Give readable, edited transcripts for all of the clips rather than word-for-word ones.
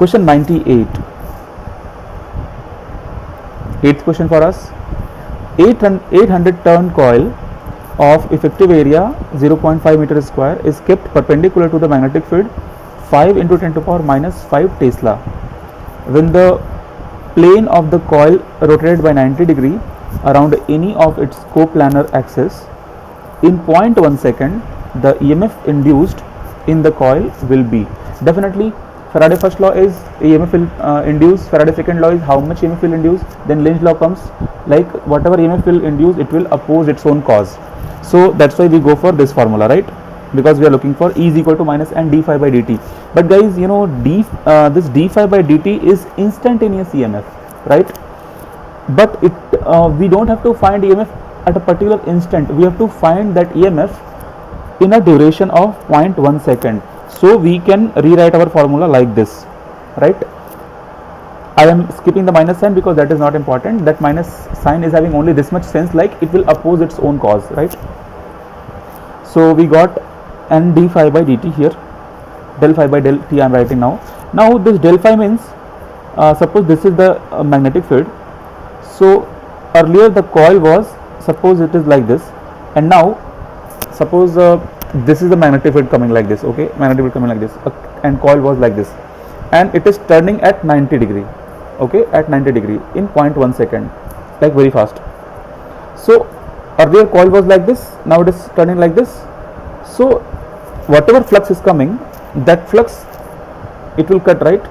Question 98. Eighth question for us. 800 turn coil of effective area 0.5 meter square is kept perpendicular to the magnetic field 5 into 10 to power minus 5 Tesla. When the plane of the coil rotated by 90 degree around any of its coplanar axis, in 0.1 second the EMF induced in the coil will be. Definitely Faraday first law is EMF will induce, Faraday second law is how much EMF will induce, then Lenz's law comes, like whatever EMF will induce it will oppose its own cause. So that's why we go for this formula, right? Because we are looking for E is equal to minus and d phi by dt. But guys, you know, this d phi by dt is instantaneous EMF, right? But it we don't have to find EMF at a particular instant. We have to find that EMF in a duration of 0.1 second. So we can rewrite our formula like this, right? I am skipping the minus sign because that is not important. That minus sign is having only this much sense, like it will oppose its own cause, right? So we got n d phi by dt here, del phi by del t I am writing now. Now this del phi means, suppose this is the magnetic field. So earlier the coil was, suppose it is like this, and now suppose this is the magnetic field coming like this, okay, magnetic field coming like this, and coil was like this, and it is turning at 90 degree, okay, at 90 degree in 0.1 second, like very fast. So earlier coil was like this, now it is turning like this. So whatever flux is coming, that flux it will cut, right?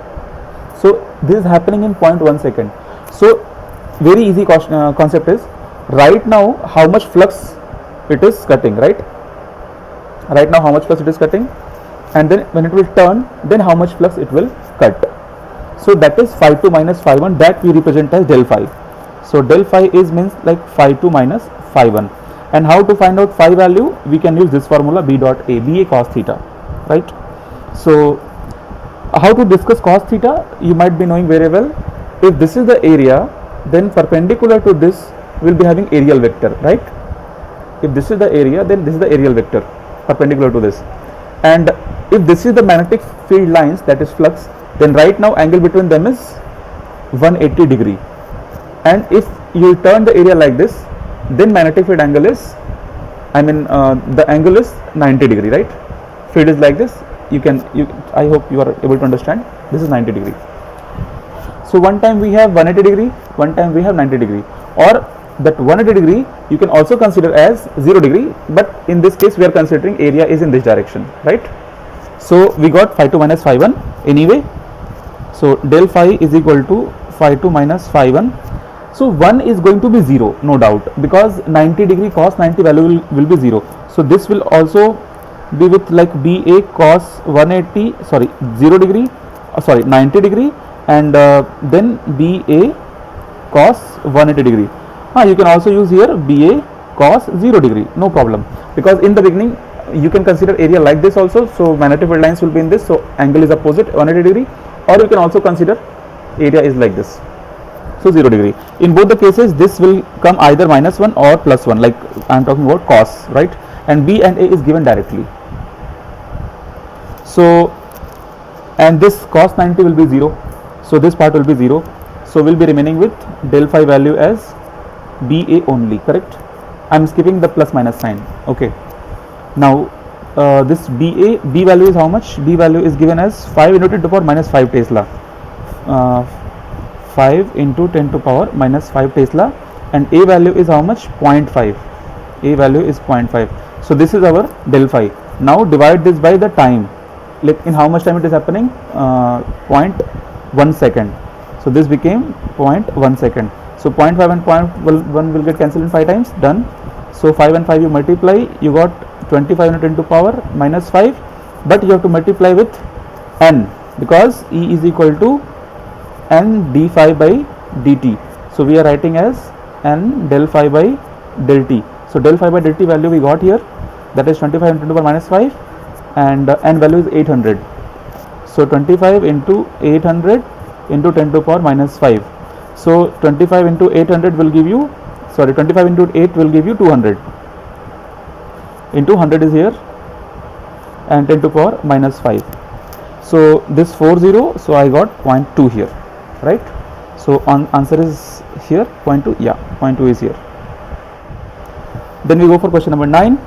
So this is happening in 0.1 second. So very easy concept is, right now how much flux it is cutting, right? Right now how much flux it is cutting, and then when it will turn, then how much flux it will cut. So that is phi 2 minus phi 1, that we represent as del phi. So del phi is means like phi 2 minus phi 1. And how to find out phi value? We can use this formula, b dot a, ba cos theta, right? So how to discuss cos theta, you might be knowing very well. If this is the area, then perpendicular to this will be having aerial vector, right? If this is the area, then this is the aerial vector perpendicular to this. And if this is the magnetic field lines, that is flux, then right now angle between them is 180 degree. And if you turn the area like this, then magnetic field angle is, the angle is 90 degree, right? Field is like this. I hope you are able to understand. This is 90 degree. So one time we have 180 degree, one time we have 90 degree, or that 180 degree you can also consider as 0 degree, but in this case we are considering area is in this direction, right? So we got phi 2 minus phi 1 anyway. So del phi is equal to phi 2 minus phi 1. So 1 is going to be 0, no doubt, because 90 degree cos 90 value will be 0. So this will also be with like ba cos 180, 0 degree, 90 degree, and then ba cos 180 degree. You can also use here ba cos 0 degree, no problem, because in the beginning you can consider area like this also. So magnetic field lines will be in this, so angle is opposite 180 degree, or you can also consider area is like this, so 0 degree. In both the cases this will come either minus 1 or plus 1, like I am talking about cos, right? And b and a is given directly. So and this cos 90 will be 0, so this part will be 0, so we'll be remaining with del phi value as ba only, correct? I am skipping the plus minus sign, okay? Now this b value is how much? B value is given as 5 into 10 to the power minus 5 Tesla, 5 into 10 to the power minus 5 Tesla, and a value is how much? 0.5. A value is 0.5. So this is our del phi. Now divide this by the time, like in how much time it is happening? 0.1 second. So this became 0.1 second. So 0.5 and 0.1 will get cancelled in 5 times, done. So 5 and 5 you multiply, you got 25 into 10 to the power minus 5, but you have to multiply with n, because E is equal to n d phi by dt. So we are writing as n del phi by del t. So del phi by del t value we got here, that is 25 into 10 to the power minus 5, and n value is 800. So 25 into 800 into 10 to the power minus 5. So 25 into 800 will give you, 25 into 8 will give you 200. Into 100 is here, and 10 to the power minus 5. So this 40, so I got 0.2 here, right? So answer is here 0.2. Yeah, 0.2 is here. Then we go for question number 9.